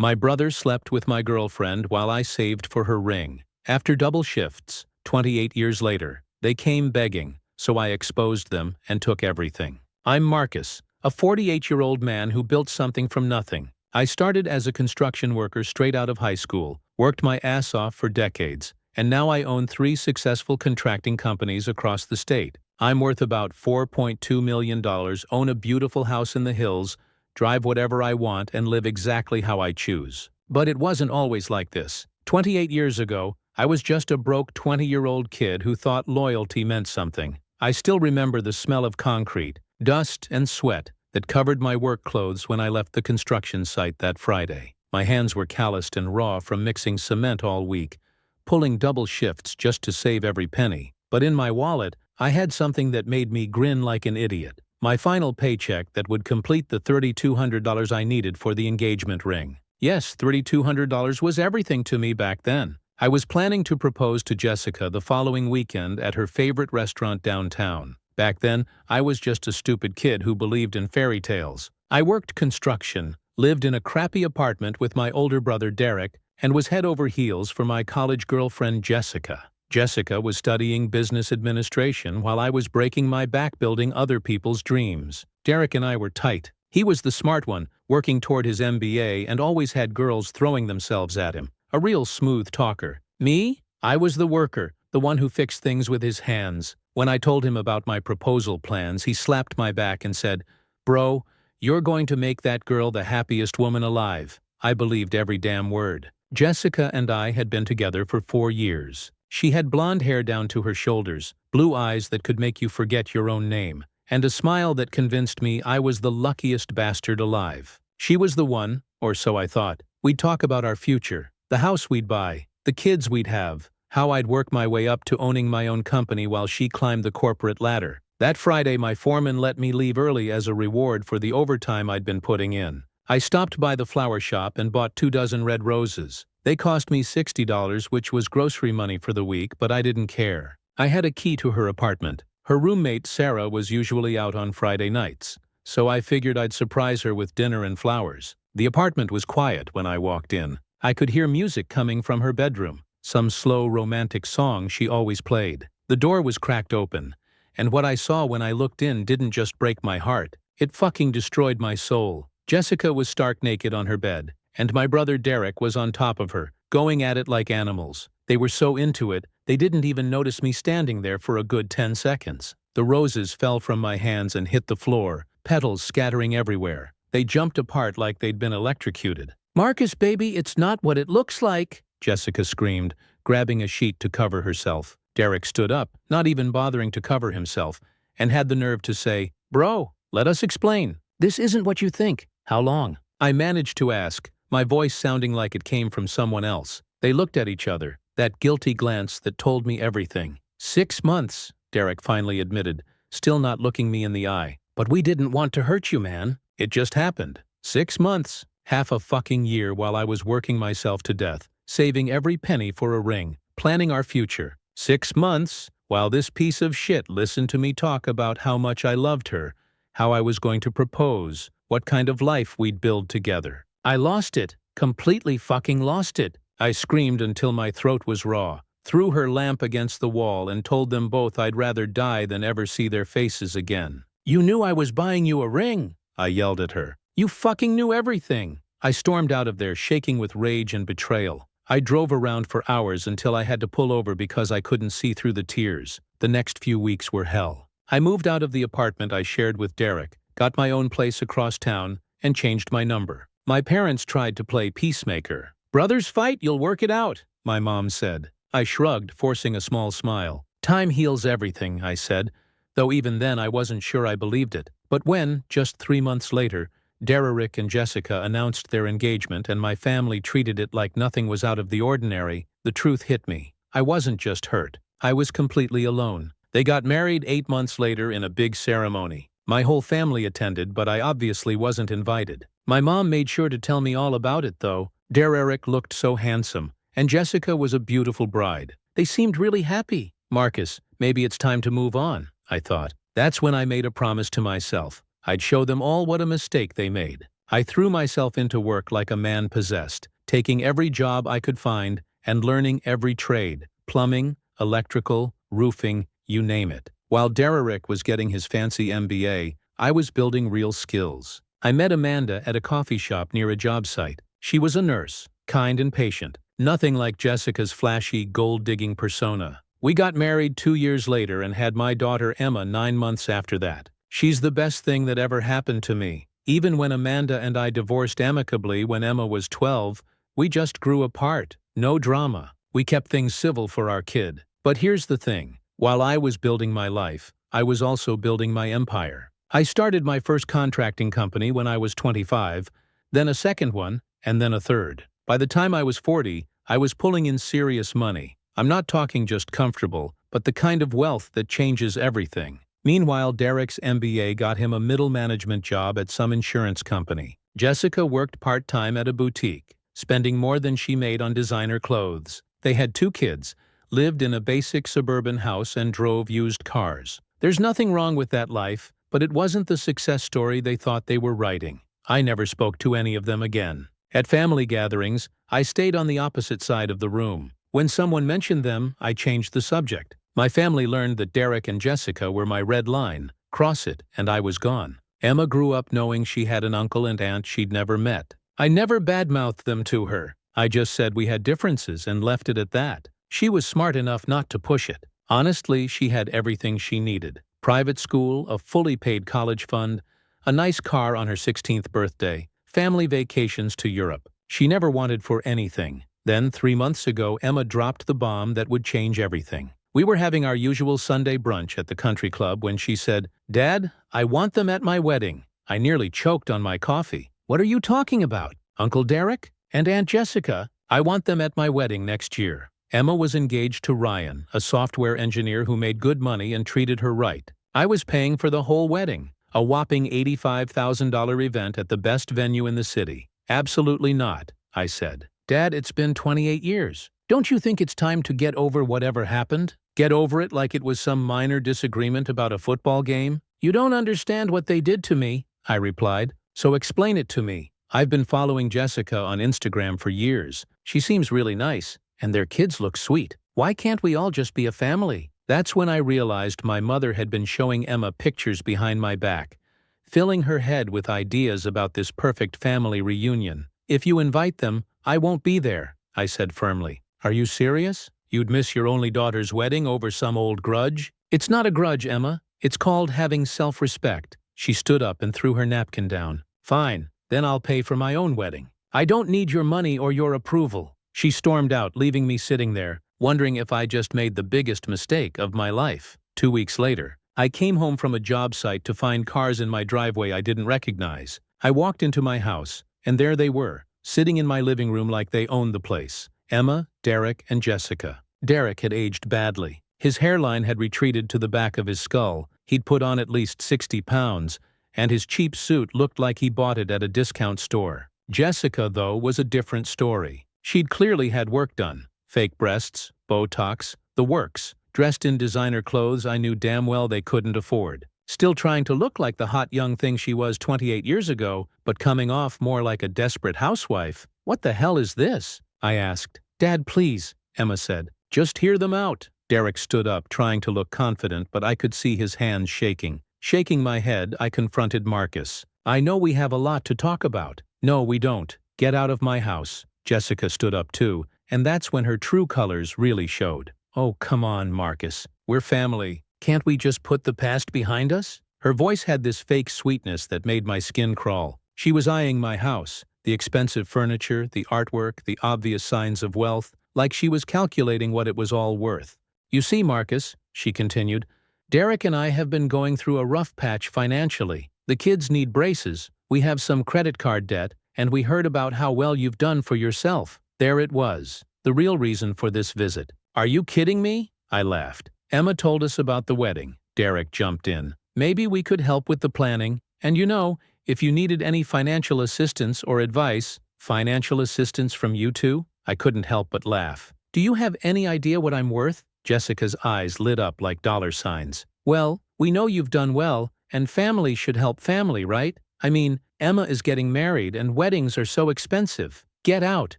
My brother slept with my girlfriend while I saved for her ring. After double shifts, 28 years later, they came begging, so I exposed them and took everything. I'm Marcus, a 48-year-old man who built something from nothing. I started as a construction worker straight out of high school, worked my ass off for decades, and now I own 3 successful contracting companies across the state. I'm worth about $4.2 million, own a beautiful house in the hills, drive whatever I want, and live exactly how I choose. But it wasn't always like this. 28 years ago, I was just a broke 20-year-old kid who thought loyalty meant something. I still remember the smell of concrete, dust, and sweat that covered my work clothes when I left the construction site that Friday. My hands were calloused and raw from mixing cement all week, pulling double shifts just to save every penny. But in my wallet, I had something that made me grin like an idiot. My final paycheck that would complete the $3,200 I needed for the engagement ring. Yes, $3,200 was everything to me back then. I was planning to propose to Jessica the following weekend at her favorite restaurant downtown. Back then, I was just a stupid kid who believed in fairy tales. I worked construction, lived in a crappy apartment with my older brother Derek, and was head over heels for my college girlfriend Jessica. Jessica was studying business administration while I was breaking my back building other people's dreams. Derek and I were tight. He was the smart one, working toward his MBA, and always had girls throwing themselves at him. A real smooth talker. Me? I was the worker, the one who fixed things with his hands. When I told him about my proposal plans, he slapped my back and said, "Bro, you're going to make that girl the happiest woman alive." I believed every damn word. Jessica and I had been together for 4 years. She had blonde hair down to her shoulders, blue eyes that could make you forget your own name, and a smile that convinced me I was the luckiest bastard alive. She was the one, or so I thought. We'd talk about our future, the house we'd buy, the kids we'd have, how I'd work my way up to owning my own company while she climbed the corporate ladder. That Friday, my foreman let me leave early as a reward for the overtime I'd been putting in. I stopped by the flower shop and bought 24 red roses. They cost me $60, which was grocery money for the week, but I didn't care. I had a key to her apartment. Her roommate, Sarah, was usually out on Friday nights, so I figured I'd surprise her with dinner and flowers. The apartment was quiet when I walked in. I could hear music coming from her bedroom, some slow romantic song she always played. The door was cracked open, and what I saw when I looked in didn't just break my heart. It fucking destroyed my soul. Jessica was stark naked on her bed, and my brother Derek was on top of her, going at it like animals. They were so into it, they didn't even notice me standing there for a good 10 seconds. The roses fell from my hands and hit the floor, petals scattering everywhere. They jumped apart like they'd been electrocuted. "Marcus, baby, it's not what it looks like," Jessica screamed, grabbing a sheet to cover herself. Derek stood up, not even bothering to cover himself, and had the nerve to say, "Bro, let us explain. This isn't what you think. How long?" I managed to ask, my voice sounding like it came from someone else. They looked at each other, that guilty glance that told me everything. 6 months, Derek finally admitted, still not looking me in the eye. "But we didn't want to hurt you, man. It just happened. 6 months. Half a fucking year while I was working myself to death, saving every penny for a ring, planning our future. 6 months while this piece of shit listened to me talk about how much I loved her, how I was going to propose, what kind of life we'd build together. I lost it. Completely fucking lost it." I screamed until my throat was raw, threw her lamp against the wall, and told them both I'd rather die than ever see their faces again. "You knew I was buying you a ring," I yelled at her. "You fucking knew everything." I stormed out of there, shaking with rage and betrayal. I drove around for hours until I had to pull over because I couldn't see through the tears. The next few weeks were hell. I moved out of the apartment I shared with Derek, got my own place across town, and changed my number. My parents tried to play peacemaker. "Brothers fight, you'll work it out," my mom said. I shrugged, forcing a small smile. "Time heals everything," I said, though even then I wasn't sure I believed it. But when, just 3 months later, Derek and Jessica announced their engagement and my family treated it like nothing was out of the ordinary, the truth hit me. I wasn't just hurt. I was completely alone. They got married 8 months later in a big ceremony. My whole family attended, but I obviously wasn't invited. My mom made sure to tell me all about it, though. Derek looked so handsome, and Jessica was a beautiful bride. They seemed really happy. "Marcus, maybe it's time to move on," I thought. That's when I made a promise to myself. I'd show them all what a mistake they made. I threw myself into work like a man possessed, taking every job I could find and learning every trade: plumbing, electrical, roofing, you name it. While Derek was getting his fancy MBA, I was building real skills. I met Amanda at a coffee shop near a job site. She was a nurse, kind and patient, nothing like Jessica's flashy, gold-digging persona. We got married 2 years later and had my daughter Emma 9 months after that. She's the best thing that ever happened to me. Even when Amanda and I divorced amicably when Emma was 12, we just grew apart. No drama. We kept things civil for our kid. But here's the thing. While I was building my life, I was also building my empire. I started my first contracting company when I was 25, then a second one, and then a third. By the time I was 40, I was pulling in serious money. I'm not talking just comfortable, but the kind of wealth that changes everything. Meanwhile, Derek's MBA got him a middle management job at some insurance company. Jessica worked part-time at a boutique, spending more than she made on designer clothes. They had 2 kids, lived in a basic suburban house, and drove used cars. There's nothing wrong with that life, but it wasn't the success story they thought they were writing. I never spoke to any of them again. At family gatherings, I stayed on the opposite side of the room. When someone mentioned them, I changed the subject. My family learned that Derek and Jessica were my red line. Cross it, and I was gone. Emma grew up knowing she had an uncle and aunt she'd never met. I never badmouthed them to her. I just said we had differences and left it at that. She was smart enough not to push it. Honestly, she had everything she needed. Private school, a fully paid college fund, a nice car on her 16th birthday, family vacations to Europe. She never wanted for anything. Then, 3 months ago, Emma dropped the bomb that would change everything. We were having our usual Sunday brunch at the country club when she said, "Dad, I want them at my wedding." I nearly choked on my coffee. "What are you talking about? Uncle Derek? And Aunt Jessica? I want them at my wedding next year." Emma was engaged to Ryan, a software engineer who made good money and treated her right. I was paying for the whole wedding, a whopping $85,000 event at the best venue in the city. "Absolutely not," I said. "Dad, it's been 28 years. Don't you think it's time to get over whatever happened? Get over it like it was some minor disagreement about a football game?" "You don't understand what they did to me," I replied. "So explain it to me. I've been following Jessica on Instagram for years. She seems really nice, and their kids look sweet. Why can't we all just be a family?" That's when I realized my mother had been showing Emma pictures behind my back, filling her head with ideas about this perfect family reunion. "If you invite them, I won't be there," I said firmly. "Are you serious? You'd miss your only daughter's wedding over some old grudge?" "It's not a grudge, Emma. It's called having self-respect." She stood up and threw her napkin down. "Fine, then I'll pay for my own wedding. I don't need your money or your approval." She stormed out, leaving me sitting there, wondering if I just made the biggest mistake of my life. 2 weeks later, I came home from a job site to find cars in my driveway I didn't recognize. I walked into my house, and there they were, sitting in my living room like they owned the place. Emma, Derek, and Jessica. Derek had aged badly. His hairline had retreated to the back of his skull. He'd put on at least 60 pounds, and his cheap suit looked like he bought it at a discount store. Jessica, though, was a different story. She'd clearly had work done. Fake breasts, Botox, the works. Dressed in designer clothes I knew damn well they couldn't afford. Still trying to look like the hot young thing she was 28 years ago, but coming off more like a desperate housewife. "What the hell is this?" I asked. "Dad, please," Emma said. "Just hear them out." Derek stood up, trying to look confident, but I could see his hands shaking. Shaking my head, I confronted Marcus. "I know we have a lot to talk about." "No, we don't. Get out of my house." Jessica stood up too, and that's when her true colors really showed. "Oh, come on, Marcus. We're family. Can't we just put the past behind us?" Her voice had this fake sweetness that made my skin crawl. She was eyeing my house, the expensive furniture, the artwork, the obvious signs of wealth, like she was calculating what it was all worth. "You see, Marcus," she continued, "Derek and I have been going through a rough patch financially. The kids need braces, we have some credit card debt, and we heard about how well you've done for yourself." There it was, the real reason for this visit. "Are you kidding me?" I laughed. "Emma told us about the wedding." Derek jumped in. "Maybe we could help with the planning, and you know, if you needed any financial assistance or advice." "Financial assistance from you two?" I couldn't help but laugh. "Do you have any idea what I'm worth?" Jessica's eyes lit up like dollar signs. "Well, we know you've done well, and family should help family, right? I mean, Emma is getting married and weddings are so expensive. Get out.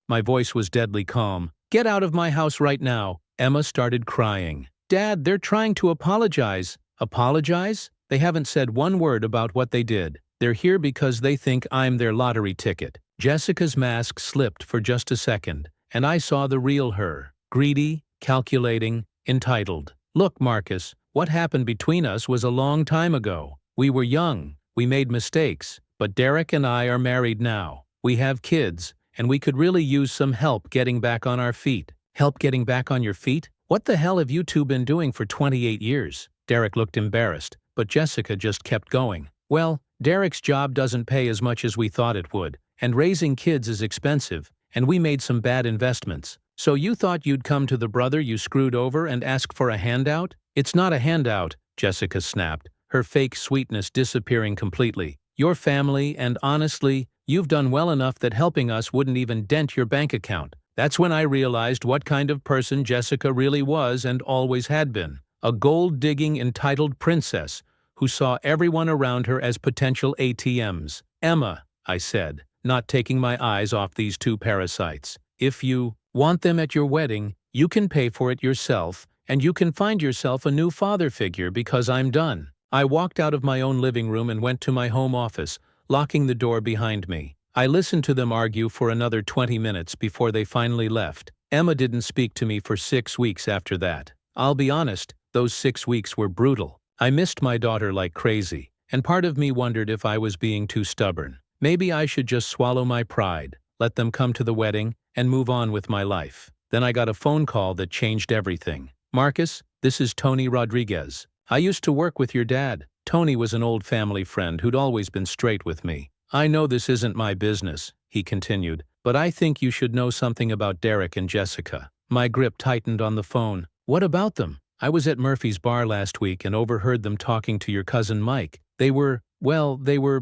My voice was deadly calm. Get out of my house right now. Emma started crying. Dad, they're trying to apologize. Apologize? They haven't said one word about what they did. They're here because they think I'm their lottery ticket. Jessica's mask slipped for just a second, and I saw the real her. Greedy, calculating, entitled. Look, Marcus, what happened between us was a long time ago. We were young, we made mistakes, but Derek and I are married now. We have kids, and we could really use some help getting back on our feet. Help getting back on your feet? What the hell have you two been doing for 28 years? Derek looked embarrassed, but Jessica just kept going. Well, Derek's job doesn't pay as much as we thought it would, and raising kids is expensive, and we made some bad investments. So you thought you'd come to the brother you screwed over and ask for a handout? It's not a handout, Jessica snapped, her fake sweetness disappearing completely. Your family, and honestly, you've done well enough that helping us wouldn't even dent your bank account. That's when I realized what kind of person Jessica really was and always had been. A gold-digging, entitled princess who saw everyone around her as potential ATMs. Emma, I said, not taking my eyes off these two parasites. If you want them at your wedding, you can pay for it yourself, and you can find yourself a new father figure because I'm done. I walked out of my own living room and went to my home office, locking the door behind me. I listened to them argue for another 20 minutes before they finally left. Emma didn't speak to me for 6 weeks after that. I'll be honest, those 6 weeks were brutal. I missed my daughter like crazy, and part of me wondered if I was being too stubborn. Maybe I should just swallow my pride, let them come to the wedding, and move on with my life. Then I got a phone call that changed everything. Marcus, this is Tony Rodriguez. I used to work with your dad. Tony was an old family friend who'd always been straight with me. I know this isn't my business, he continued, but I think you should know something about Derek and Jessica. My grip tightened on the phone. What about them? I was at Murphy's bar last week and overheard them talking to your cousin Mike. They were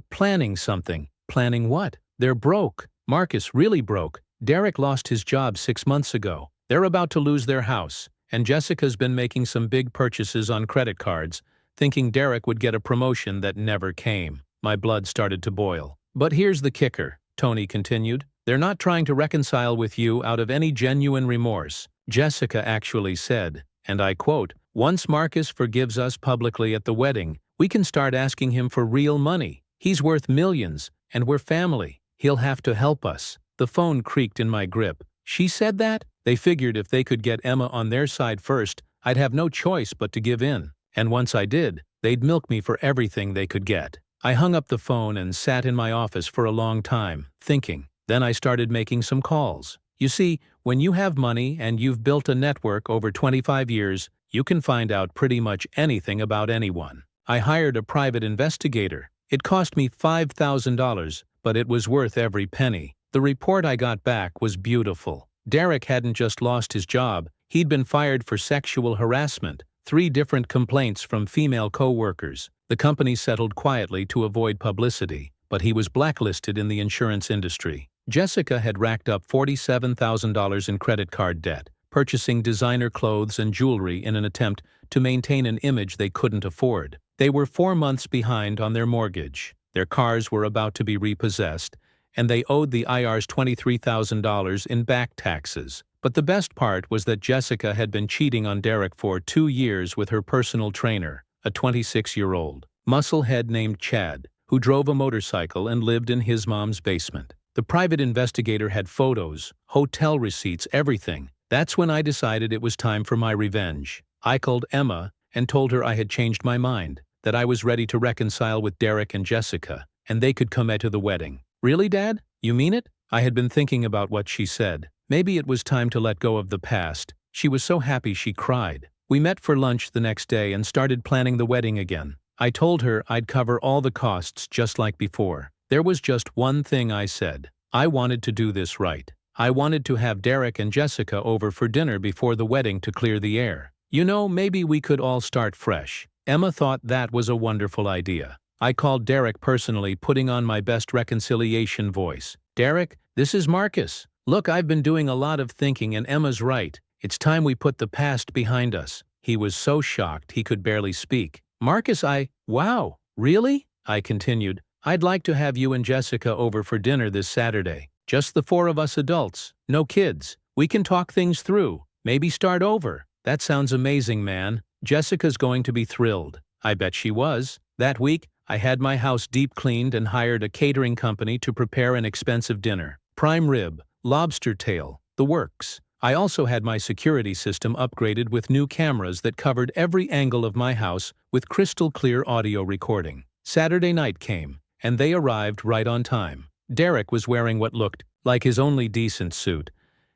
planning something. Planning what? They're broke. Marcus, really broke. Derek lost his job 6 months ago. They're about to lose their house, and Jessica's been making some big purchases on credit cards, thinking Derek would get a promotion that never came. My blood started to boil. But here's the kicker, Tony continued. They're not trying to reconcile with you out of any genuine remorse. Jessica actually said, and I quote, "Once Marcus forgives us publicly at the wedding, we can start asking him for real money. He's worth millions, and we're family. He'll have to help us." The phone creaked in my grip. She said that? They figured if they could get Emma on their side first, I'd have no choice but to give in. And once I did, they'd milk me for everything they could get. I hung up the phone and sat in my office for a long time, thinking. Then I started making some calls. You see, when you have money and you've built a network over 25 years, you can find out pretty much anything about anyone. I hired a private investigator. It cost me $5,000, but it was worth every penny. The report I got back was beautiful. Derek hadn't just lost his job, he'd been fired for sexual harassment, 3 different complaints from female co-workers. The company settled quietly to avoid publicity, but he was blacklisted in the insurance industry. Jessica had racked up $47,000 in credit card debt, purchasing designer clothes and jewelry in an attempt to maintain an image they couldn't afford. They were 4 months behind on their mortgage. Their cars were about to be repossessed, and they owed the IRS $23,000 in back taxes. But the best part was that Jessica had been cheating on Derek for 2 years with her personal trainer, a 26-year-old musclehead named Chad, who drove a motorcycle and lived in his mom's basement. The private investigator had photos, hotel receipts, everything. That's when I decided it was time for my revenge. I called Emma and told her I had changed my mind, that I was ready to reconcile with Derek and Jessica, and they could come to the wedding. Really, Dad? You mean it? I had been thinking about what she said. Maybe it was time to let go of the past. She was so happy she cried. We met for lunch the next day and started planning the wedding again. I told her I'd cover all the costs just like before. There was just one thing I said. I wanted to do this right. I wanted to have Derek and Jessica over for dinner before the wedding to clear the air. You know, maybe we could all start fresh. Emma thought that was a wonderful idea. I called Derek personally, putting on my best reconciliation voice. Derek, this is Marcus. Look, I've been doing a lot of thinking and Emma's right. It's time we put the past behind us. He was so shocked he could barely speak. Marcus, wow, really? I continued. I'd like to have you and Jessica over for dinner this Saturday. Just the four of us adults, no kids. We can talk things through, maybe start over. That sounds amazing, man. Jessica's going to be thrilled. I bet she was. That week, I had my house deep cleaned and hired a catering company to prepare an expensive dinner. Prime rib, lobster tail, the works. I also had my security system upgraded with new cameras that covered every angle of my house with crystal clear audio recording. Saturday night came, and they arrived right on time. Derek was wearing what looked like his only decent suit,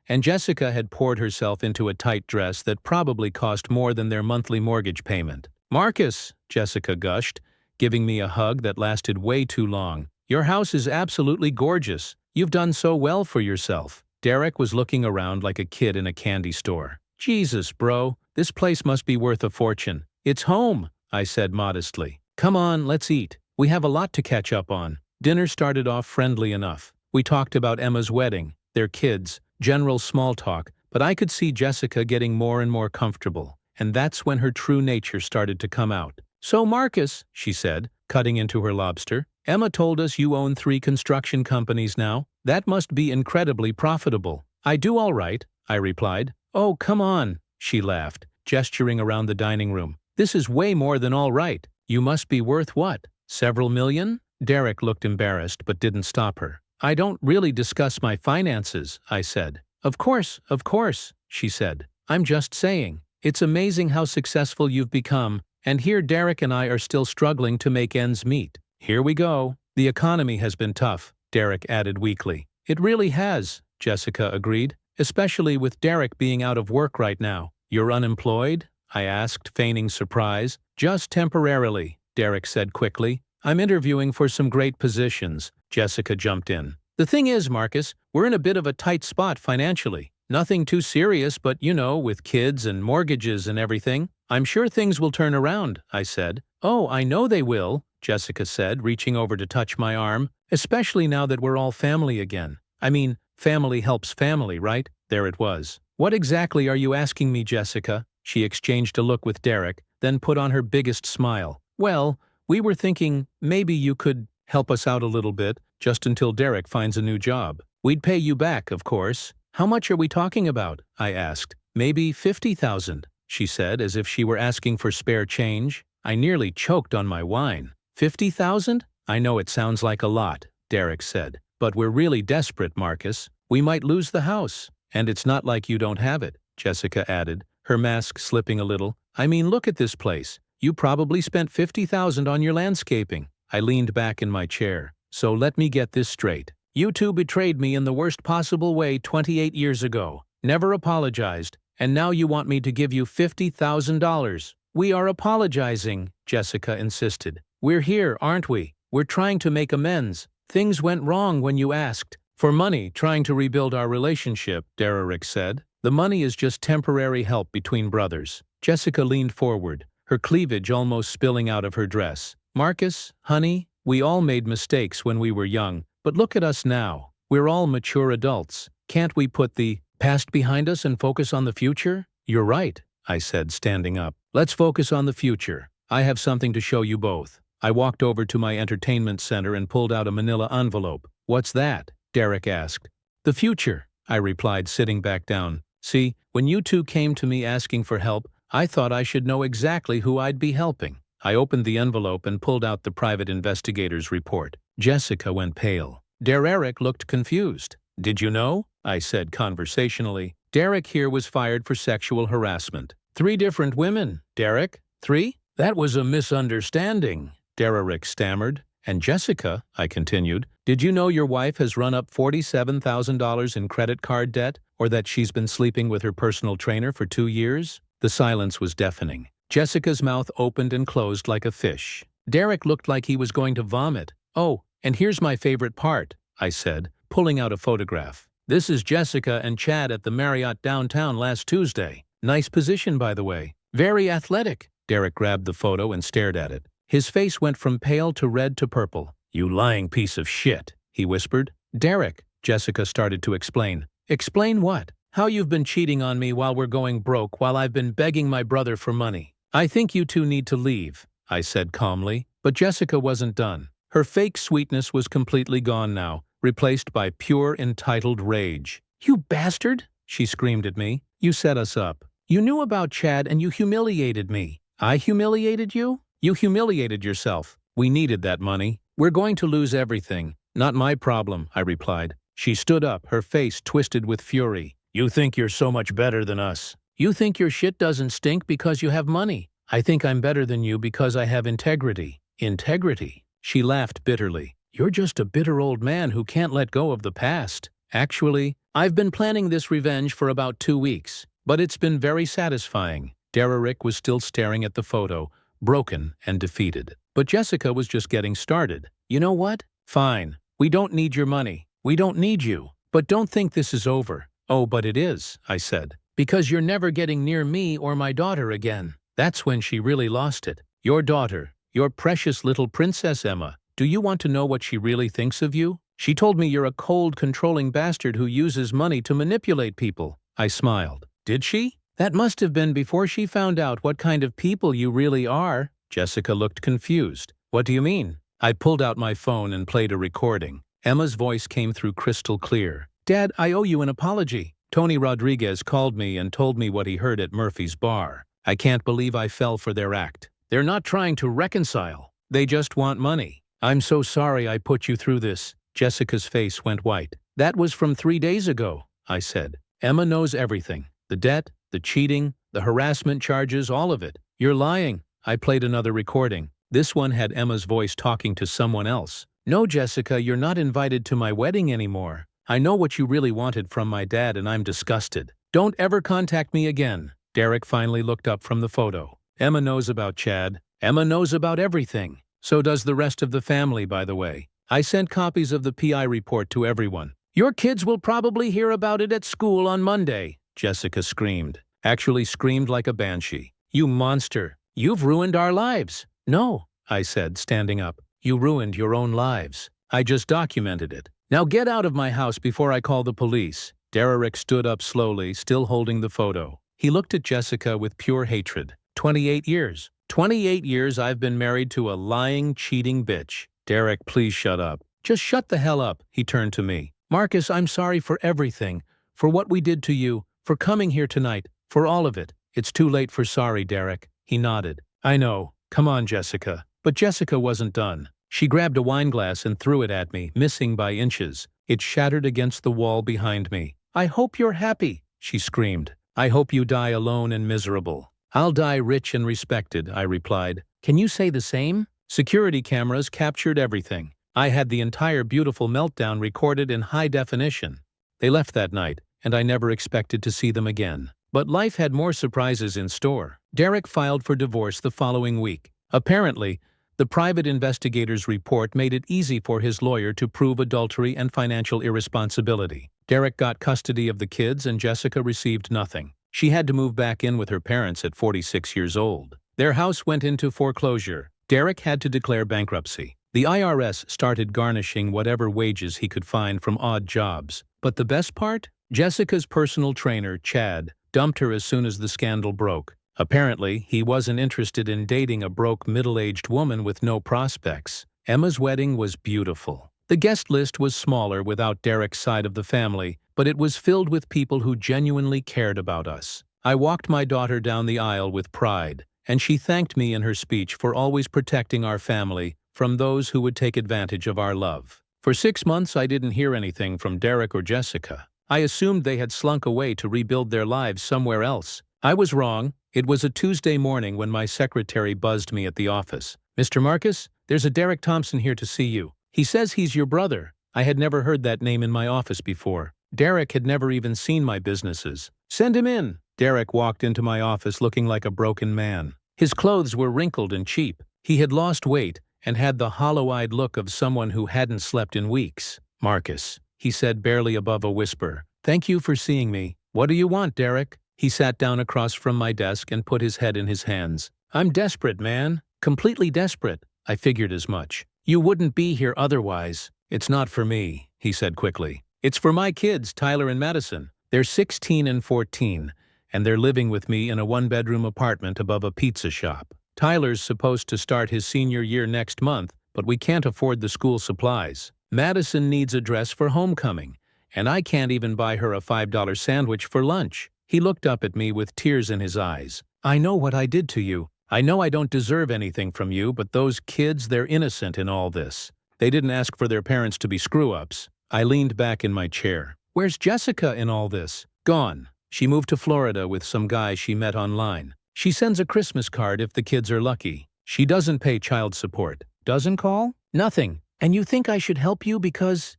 and Jessica had poured herself into a tight dress that probably cost more than their monthly mortgage payment. "Marcus," Jessica gushed, giving me a hug that lasted way too long. "Your house is absolutely gorgeous. You've done so well for yourself." Derek was looking around like a kid in a candy store. "Jesus, bro, this place must be worth a fortune." "It's home," I said modestly. "Come on, let's eat. We have a lot to catch up on." Dinner started off friendly enough. We talked about Emma's wedding, their kids, general small talk, but I could see Jessica getting more and more comfortable, and that's when her true nature started to come out. "So Marcus," she said, cutting into her lobster, "Emma told us you own 3 construction companies now. That must be incredibly profitable." "I do all right," I replied. "Oh, come on," she laughed, gesturing around the dining room. "This is way more than all right. You must be worth what? Several million?" Derek looked embarrassed but didn't stop her. "I don't really discuss my finances," I said. Of course," she said. "I'm just saying. It's amazing how successful you've become, and here Derek and I are still struggling to make ends meet." "Here we go. The economy has been tough," Derek added weakly. "It really has," Jessica agreed, "especially with Derek being out of work right now." "You're unemployed?" I asked, feigning surprise. "Just temporarily," Derek said quickly. "I'm interviewing for some great positions," Jessica jumped in. "The thing is, Marcus, we're in a bit of a tight spot financially. Nothing too serious, but with kids and mortgages and everything. I'm sure things will turn around," I said. "Oh, I know they will," Jessica said, reaching over to touch my arm, "especially now that we're all family again. I mean, family helps family, right?" There it was. "What exactly are you asking me, Jessica?" She exchanged a look with Derek, then put on her biggest smile. "Well, we were thinking maybe you could help us out a little bit, just until Derek finds a new job. We'd pay you back, of course." "How much are we talking about?" I asked. "Maybe 50,000, she said, as if she were asking for spare change. I nearly choked on my wine. 50,000? "I know it sounds like a lot," Derek said, "but we're really desperate, Marcus. We might lose the house. And it's not like you don't have it," Jessica added, her mask slipping a little. "I mean, look at this place. You probably spent 50,000 on your landscaping." I leaned back in my chair. "So let me get this straight. You two betrayed me in the worst possible way 28 years ago, never apologized, and now you want me to give you $50,000. "We are apologizing," Jessica insisted. "We're here, aren't we? We're trying to make amends. Things went wrong when you asked for money trying to rebuild our relationship," Derek said. "The money is just temporary help between brothers." Jessica leaned forward, her cleavage almost spilling out of her dress. "Marcus, honey, we all made mistakes when we were young, but look at us now. We're all mature adults. Can't we put the past behind us and focus on the future?" "You're right," I said, standing up. "Let's focus on the future. I have something to show you both." I walked over to my entertainment center and pulled out a manila envelope. "What's that?" Derek asked. "The future," I replied, sitting back down. "See, when you two came to me asking for help, I thought I should know exactly who I'd be helping." I opened the envelope and pulled out the private investigator's report. Jessica went pale. Derek looked confused. "Did you know?" I said conversationally. "Derek here was fired for sexual harassment." 3 different women, Derek? 3? "That was a misunderstanding," Derek stammered. "And Jessica," I continued, "did you know your wife has run up $47,000 in credit card debt, or that she's been sleeping with her personal trainer for 2 years?" The silence was deafening. Jessica's mouth opened and closed like a fish. Derek looked like he was going to vomit. "Oh, and here's my favorite part," I said, pulling out a photograph. "This is Jessica and Chad at the Marriott downtown last Tuesday. Nice position, by the way. Very athletic." Derek grabbed the photo and stared at it. His face went from pale to red to purple. "You lying piece of shit," he whispered. "Derek," Jessica started to explain. "Explain what?" "How you've been cheating on me while we're going broke, while I've been begging my brother for money." "I think you two need to leave," I said calmly, but Jessica wasn't done. Her fake sweetness was completely gone now, replaced by pure entitled rage. "You bastard!" she screamed at me. "You set us up. You knew about Chad and you humiliated me." "I humiliated you?" "You humiliated yourself. We needed that money. We're going to lose everything." "Not my problem," I replied. She stood up, her face twisted with fury. "You think you're so much better than us. You think your shit doesn't stink because you have money. I think I'm better than you because I have integrity." "Integrity?" She laughed bitterly. "You're just a bitter old man who can't let go of the past." "Actually, I've been planning this revenge for about 2 weeks, but it's been very satisfying." Derek was still staring at the photo, broken and defeated. But Jessica was just getting started. "You know what? Fine. We don't need your money. We don't need you. But don't think this is over." "Oh, but it is," I said. "Because you're never getting near me or my daughter again." That's when she really lost it. "Your daughter, your precious little Princess Emma. Do you want to know what she really thinks of you? She told me you're a cold, controlling bastard who uses money to manipulate people." I smiled. "Did she?" "That must have been before she found out what kind of people you really are." Jessica looked confused. "What do you mean?" I pulled out my phone and played a recording. Emma's voice came through crystal clear. "Dad, I owe you an apology. Tony Rodriguez called me and told me what he heard at Murphy's bar. I can't believe I fell for their act. They're not trying to reconcile. They just want money. I'm so sorry I put you through this." Jessica's face went white. "That was from 3 days ago," I said. "Emma knows everything. The debt, the cheating, the harassment charges, all of it." "You're lying." I played another recording. This one had Emma's voice talking to someone else. "No, Jessica, you're not invited to my wedding anymore. I know what you really wanted from my dad and I'm disgusted. Don't ever contact me again." Derek finally looked up from the photo. "Emma knows about Chad. Emma knows about everything. So does the rest of the family, by the way. I sent copies of the PI report to everyone." "Your kids will probably hear about it at school on Monday," Jessica screamed. Actually screamed like a banshee. "You monster. You've ruined our lives." "No," I said, standing up. "You ruined your own lives. I just documented it. Now get out of my house before I call the police." Derek stood up slowly, still holding the photo. He looked at Jessica with pure hatred. 28 years. 28 years I've been married to a lying, cheating bitch." "Derek, please shut up." "Just shut the hell up." He turned to me. "Marcus, I'm sorry for everything. For what we did to you. For coming here tonight. For all of it." "It's too late for sorry, Derek." He nodded. "I know. Come on, Jessica." But Jessica wasn't done. She grabbed a wine glass and threw it at me, missing by inches. It shattered against the wall behind me. "I hope you're happy," she screamed. "I hope you die alone and miserable." "I'll die rich and respected," I replied. "Can you say the same?" Security cameras captured everything. I had the entire beautiful meltdown recorded in high definition. They left that night, and I never expected to see them again. But life had more surprises in store. Derek filed for divorce the following week. Apparently, the private investigator's report made it easy for his lawyer to prove adultery and financial irresponsibility. Derek got custody of the kids and Jessica received nothing. She had to move back in with her parents at 46 years old. Their house went into foreclosure. Derek had to declare bankruptcy. The IRS started garnishing whatever wages he could find from odd jobs. But the best part? Jessica's personal trainer, Chad, dumped her as soon as the scandal broke. Apparently, he wasn't interested in dating a broke middle-aged woman with no prospects. Emma's wedding was beautiful. The guest list was smaller without Derek's side of the family, but it was filled with people who genuinely cared about us. I walked my daughter down the aisle with pride, and she thanked me in her speech for always protecting our family from those who would take advantage of our love. For 6 months, I didn't hear anything from Derek or Jessica. I assumed they had slunk away to rebuild their lives somewhere else. I was wrong. It was a Tuesday morning when my secretary buzzed me at the office. "Mr. Marcus, there's a Derek Thompson here to see you. He says he's your brother." I had never heard that name in my office before. Derek had never even seen my businesses. "Send him in." Derek walked into my office looking like a broken man. His clothes were wrinkled and cheap. He had lost weight and had the hollow-eyed look of someone who hadn't slept in weeks. "Marcus," he said barely above a whisper. "Thank you for seeing me. What do you want, Derek?" He sat down across from my desk and put his head in his hands. "I'm desperate, man. Completely desperate." I figured as much. "You wouldn't be here otherwise." "It's not for me," he said quickly. "It's for my kids, Tyler and Madison. They're 16 and 14, and they're living with me in a one-bedroom apartment above a pizza shop. Tyler's supposed to start his senior year next month, but we can't afford the school supplies. Madison needs a dress for homecoming, and I can't even buy her a $5 sandwich for lunch." He looked up at me with tears in his eyes. "I know what I did to you. I know I don't deserve anything from you, but those kids, they're innocent in all this. They didn't ask for their parents to be screw-ups." I leaned back in my chair. "Where's Jessica in all this?" "Gone. She moved to Florida with some guy she met online. She sends a Christmas card if the kids are lucky. She doesn't pay child support." "Doesn't call?" "Nothing. And you think I should help you because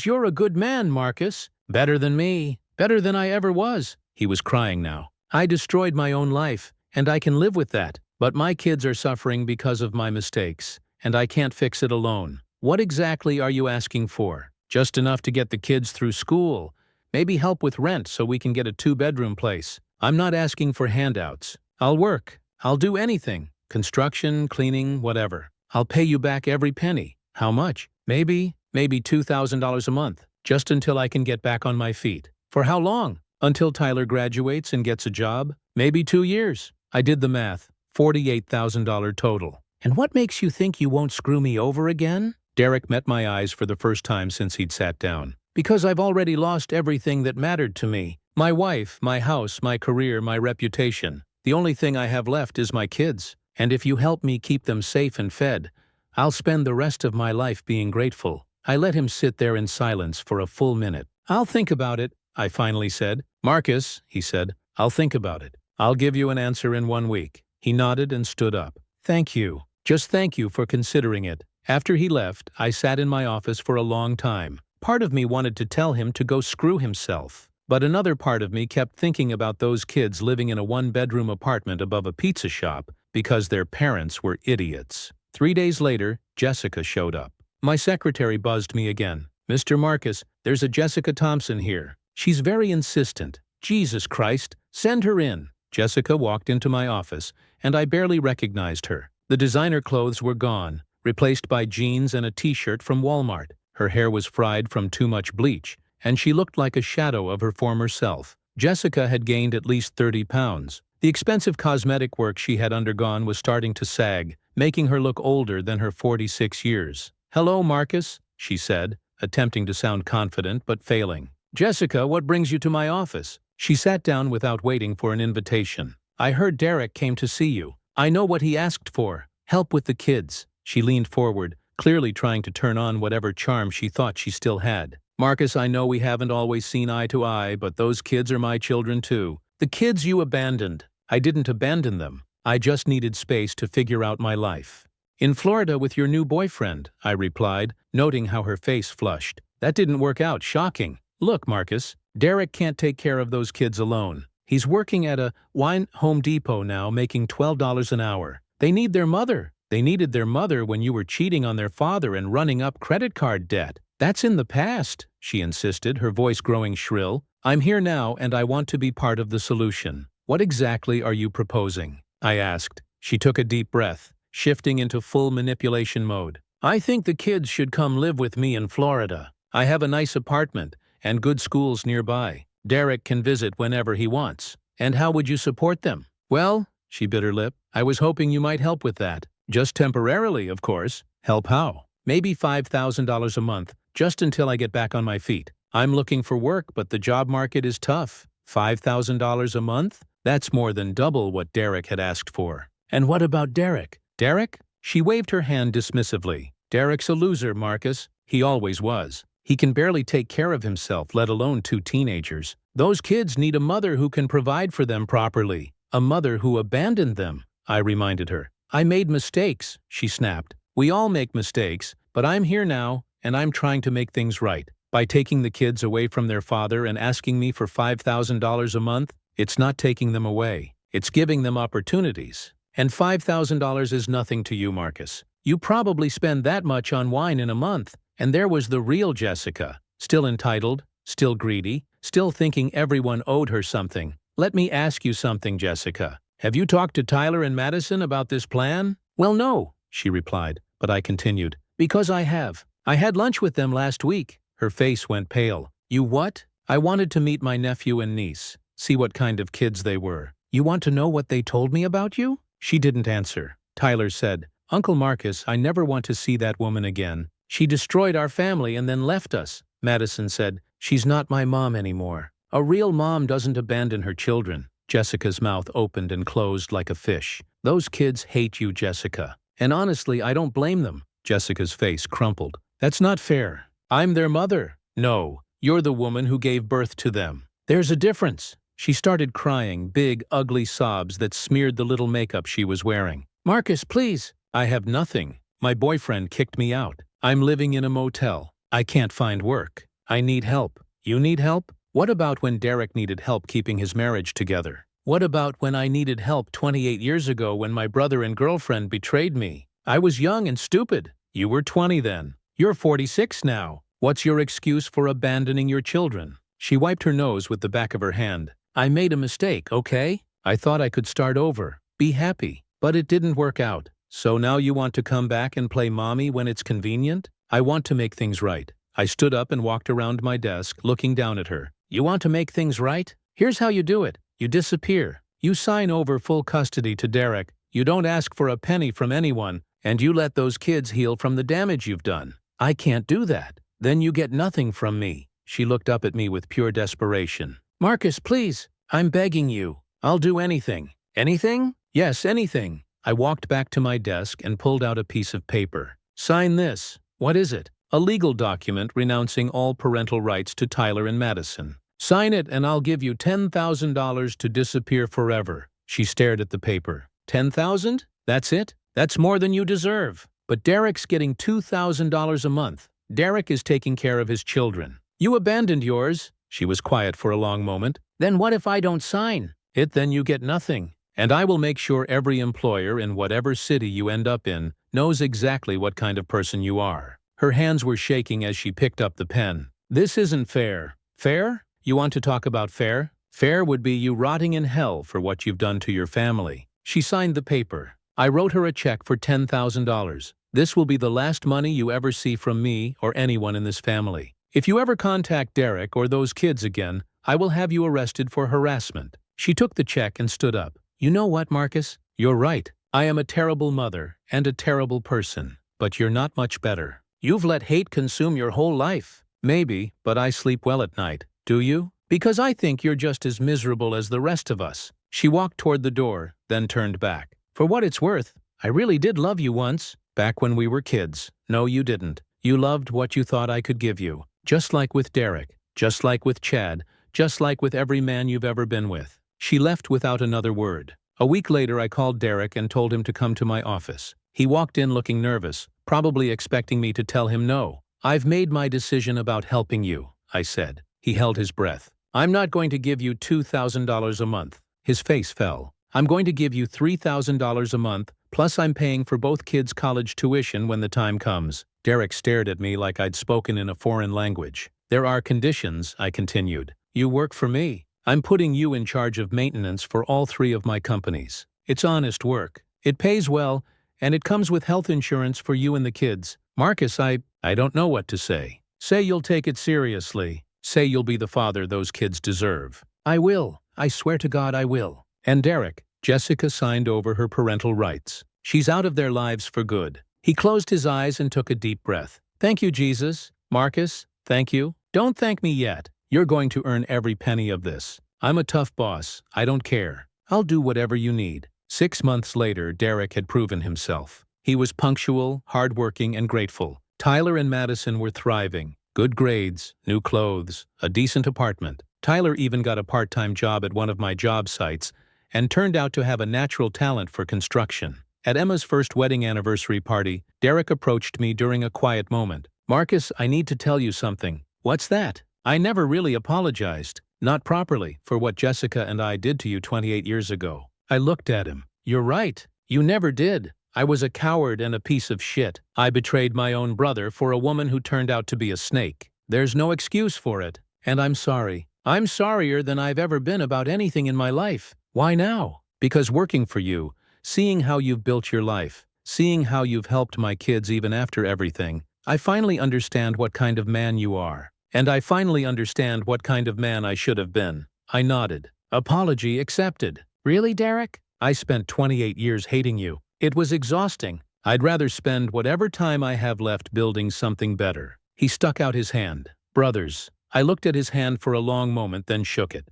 you're a good man, Marcus. Better than me. Better than I ever was." He was crying now. "I destroyed my own life, and I can live with that. But my kids are suffering because of my mistakes, and I can't fix it alone." "What exactly are you asking for?" "Just enough to get the kids through school. Maybe help with rent so we can get a 2-bedroom place. I'm not asking for handouts. I'll work. I'll do anything. Construction, cleaning, whatever. I'll pay you back every penny." "How much?" Maybe $2,000 a month, just until I can get back on my feet." "For how long?" "Until Tyler graduates and gets a job. Maybe 2 years." I did the math. $48,000 total. "And what makes you think you won't screw me over again?" Derek met my eyes for the first time since he'd sat down. "Because I've already lost everything that mattered to me. My wife, my house, my career, my reputation. The only thing I have left is my kids. And if you help me keep them safe and fed, I'll spend the rest of my life being grateful." I let him sit there in silence for a full minute. "I'll think about it," I finally said. "Marcus," he said, "I'll think about it. I'll give you an answer in 1 week." He nodded and stood up. "Thank you. Just thank you for considering it." After he left, I sat in my office for a long time. Part of me wanted to tell him to go screw himself. But another part of me kept thinking about those kids living in a 1-bedroom apartment above a pizza shop because their parents were idiots. 3 days later, Jessica showed up. My secretary buzzed me again. "Mr. Marcus, there's a Jessica Thompson here. She's very insistent. Jesus Christ, send her in." Jessica walked into my office, and I barely recognized her. The designer clothes were gone, replaced by jeans and a t-shirt from Walmart. Her hair was fried from too much bleach, and she looked like a shadow of her former self. Jessica had gained at least 30 pounds. The expensive cosmetic work she had undergone was starting to sag, making her look older than her 46 years. "Hello, Marcus," she said, attempting to sound confident but failing. "Jessica, what brings you to my office?" She sat down without waiting for an invitation. "I heard Derek came to see you. I know what he asked for. Help with the kids." She leaned forward, clearly trying to turn on whatever charm she thought she still had. "Marcus, I know we haven't always seen eye to eye, but those kids are my children too. The kids you abandoned. I didn't abandon them. I just needed space to figure out my life." "In Florida with your new boyfriend," I replied, noting how her face flushed. "That didn't work out. Shocking. Look, Marcus, Derek can't take care of those kids alone. He's working at a Home Depot now, making $12 an hour. They need their mother. They needed their mother when you were cheating on their father and running up credit card debt. That's in the past," she insisted, her voice growing shrill. "I'm here now and I want to be part of the solution." "What exactly are you proposing?" I asked. She took a deep breath, shifting into full manipulation mode. "I think the kids should come live with me in Florida. I have a nice apartment and good schools nearby. Derek can visit whenever he wants. And how would you support them?" "Well," she bit her lip, "I was hoping you might help with that. Just temporarily, of course." "Help how?" "Maybe $5,000 a month, just until I get back on my feet. I'm looking for work, but the job market is tough." $5,000 a month? That's more than double what Derek had asked for. "And what about Derek?" "Derek?" She waved her hand dismissively. "Derek's a loser, Marcus. He always was. He can barely take care of himself, let alone 2 teenagers. Those kids need a mother who can provide for them properly. A mother who abandoned them," I reminded her. "I made mistakes," she snapped. "We all make mistakes, but I'm here now, and I'm trying to make things right. By taking the kids away from their father and asking me for $5,000 a month, it's not taking them away. It's giving them opportunities. And $5,000 is nothing to you, Marcus. You probably spend that much on wine in a month. And there was the real Jessica, still entitled, still greedy, still thinking everyone owed her something. Let me ask you something, Jessica. Have you talked to Tyler and Madison about this plan?" "Well, no," she replied, but I continued. "Because I have. I had lunch with them last week." Her face went pale. "You what?" "I wanted to meet my nephew and niece, see what kind of kids they were." "You want to know what they told me about you?" She didn't answer. Tyler said, Uncle Marcus, I never want to see that woman again. She destroyed our family and then left us. Madison said, she's not my mom anymore. A real mom doesn't abandon her children. Jessica's mouth opened and closed like a fish. Those kids hate you, Jessica. And honestly, I don't blame them. Jessica's face crumpled. That's not fair. I'm their mother. No, you're the woman who gave birth to them. There's a difference. She started crying, big, ugly sobs that smeared the little makeup she was wearing. Marcus, please. I have nothing. My boyfriend kicked me out. I'm living in a motel. I can't find work. I need help. You need help? What about when Derek needed help keeping his marriage together? What about when I needed help 28 years ago when my brother and girlfriend betrayed me? I was young and stupid. You were 20 then. You're 46 now. What's your excuse for abandoning your children? She wiped her nose with the back of her hand. I made a mistake, okay? I thought I could start over. Be happy. But it didn't work out. So now you want to come back and play mommy when it's convenient? I want to make things right. I stood up and walked around my desk, looking down at her. You want to make things right? Here's how you do it. You disappear. You sign over full custody to Derek. You don't ask for a penny from anyone, and you let those kids heal from the damage you've done. I can't do that. Then you get nothing from me. She looked up at me with pure desperation. Marcus, please. I'm begging you. I'll do anything. Anything? Yes, anything. I walked back to my desk and pulled out a piece of paper. Sign this. What is it? A legal document renouncing all parental rights to Tyler and Madison. Sign it and I'll give you $10,000 to disappear forever. She stared at the paper. 10,000? That's it? That's more than you deserve. But Derek's getting $2,000 a month. Derek is taking care of his children. You abandoned yours. She was quiet for a long moment. Then what if I don't sign it? Then you get nothing. And I will make sure every employer in whatever city you end up in knows exactly what kind of person you are. Her hands were shaking as she picked up the pen. This isn't fair. Fair? You want to talk about fair? Fair would be you rotting in hell for what you've done to your family. She signed the paper. I wrote her a check for $10,000. This will be the last money you ever see from me or anyone in this family. If you ever contact Derek or those kids again, I will have you arrested for harassment. She took the check and stood up. You know what, Marcus? You're right. I am a terrible mother and a terrible person. But you're not much better. You've let hate consume your whole life. Maybe, but I sleep well at night. Do you? Because I think you're just as miserable as the rest of us. She walked toward the door, then turned back. For what it's worth, I really did love you once. Back when we were kids. No, you didn't. You loved what you thought I could give you. Just like with Derek. Just like with Chad. Just like with every man you've ever been with. She left without another word. A week later, I called Derek and told him to come to my office. He walked in looking nervous, probably expecting me to tell him no. I've made my decision about helping you, I said. He held his breath. I'm not going to give you $2,000 a month. His face fell. I'm going to give you $3,000 a month, plus I'm paying for both kids' college tuition when the time comes. Derek stared at me like I'd spoken in a foreign language. There are conditions, I continued. You work for me. I'm putting you in charge of maintenance for all 3 of my companies. It's honest work. It pays well, and it comes with health insurance for you and the kids. Marcus, I don't know what to say. Say you'll take it seriously. Say you'll be the father those kids deserve. I will. I swear to God I will. And Derek, Jessica signed over her parental rights. She's out of their lives for good. He closed his eyes and took a deep breath. Thank you, Jesus. Marcus, thank you. Don't thank me yet. You're going to earn every penny of this. I'm a tough boss. I don't care. I'll do whatever you need. 6 months later, Derek had proven himself. He was punctual, hardworking, and grateful. Tyler and Madison were thriving. Good grades, new clothes, a decent apartment. Tyler even got a part-time job at one of my job sites and turned out to have a natural talent for construction. At Emma's first wedding anniversary party, Derek approached me during a quiet moment. Marcus, I need to tell you something. What's that? I never really apologized, not properly, for what Jessica and I did to you 28 years ago. I looked at him. You're right. You never did. I was a coward and a piece of shit. I betrayed my own brother for a woman who turned out to be a snake. There's no excuse for it. And I'm sorry. I'm sorrier than I've ever been about anything in my life. Why now? Because working for you, seeing how you've built your life, seeing how you've helped my kids even after everything, I finally understand what kind of man you are. And I finally understand what kind of man I should have been. I nodded. Apology accepted. Really, Derek? I spent 28 years hating you. It was exhausting. I'd rather spend whatever time I have left building something better. He stuck out his hand. Brothers. I looked at his hand for a long moment, then shook it.